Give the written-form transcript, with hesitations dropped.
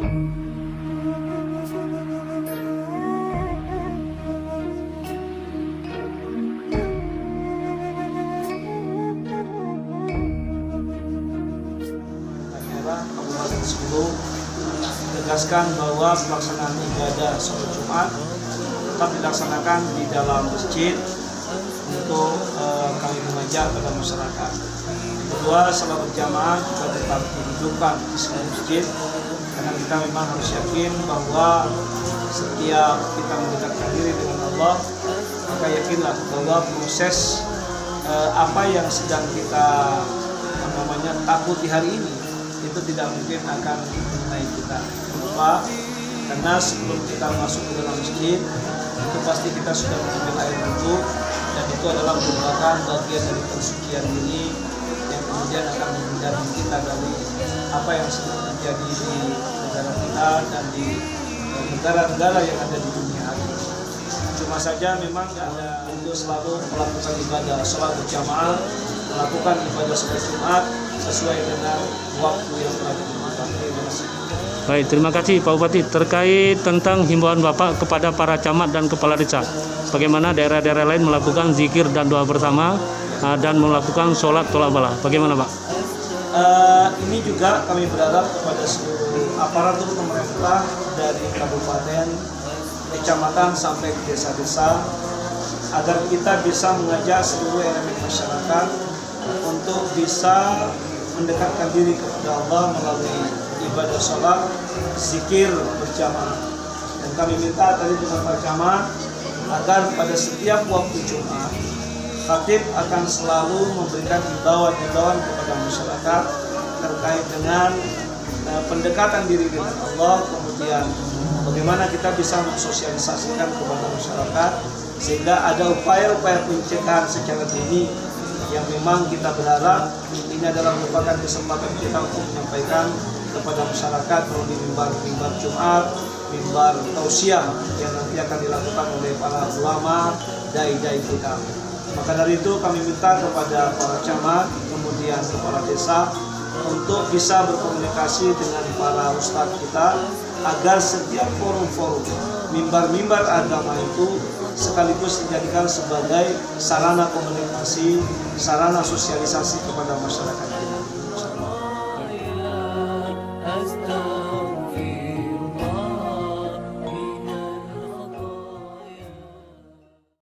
Kabupaten Sulu tegaskan bahwa pelaksanaan ibadah sholat Jumat tetap dilaksanakan di dalam masjid untuk kami mengajak pada masyarakat. Kedua, sholat berjamaah juga tetap dihidupkan di seluruh masjid karena kita memang harus yakin bahwa setiap kita mendekatkan diri dengan Allah, maka yakinlah bahwa proses apa yang sedang kita takuti hari ini itu tidak mungkin akan mengenai kita. Kenapa? Karena sebelum kita masuk ke dalam masjid itu pasti kita sudah mengambil air wudhu, dan itu adalah merupakan bagian dari pensucian diri yang kemudian akan menghindarkan kita dari apa yang sedang terjadi di negara kita dan di negara-negara yang ada di dunia ini. Cuma saja memang ada untuk selalu melakukan ibadah sholat berjamaah, melakukan ibadah sholat Jumat sesuai dengan waktu yang telah ditentukan. Terima kasih. Baik, terima kasih Pak Bupati. Terkait tentang himbauan Bapak kepada para camat dan kepala desa, bagaimana daerah-daerah lain melakukan zikir dan doa bersama dan melakukan sholat tolak bala, bagaimana Pak? Ini juga kami berharap kepada seluruh aparatur pemerintah dari kabupaten, kecamatan sampai ke desa-desa, agar kita bisa mengajak seluruh elemen masyarakat untuk bisa mendekatkan diri kepada Allah melalui ibadah sholat, zikir berjamaah. Dan kami minta tadi dengan para jamaah agar pada setiap waktu Jumat, khatib akan selalu memberikan himbauan-himbauan kepada masyarakat terkait dengan pendekatan diri dengan Allah, kemudian bagaimana kita bisa mensosialisasikan kepada masyarakat sehingga ada upaya-upaya pencegahan secara dini yang memang kita berharap ini adalah merupakan kesempatan kita untuk menyampaikan kepada masyarakat melalui mimbar Jumat, mimbar tausiah yang nanti akan dilakukan oleh para ulama, dai-dai kita. Maka dari itu kami minta kepada para camat, kemudian kepala desa untuk bisa berkomunikasi dengan para ustadz kita agar setiap forum-forum mimbar-mimbar agama itu sekaligus dijadikan sebagai sarana komunikasi, sarana sosialisasi kepada masyarakat kita.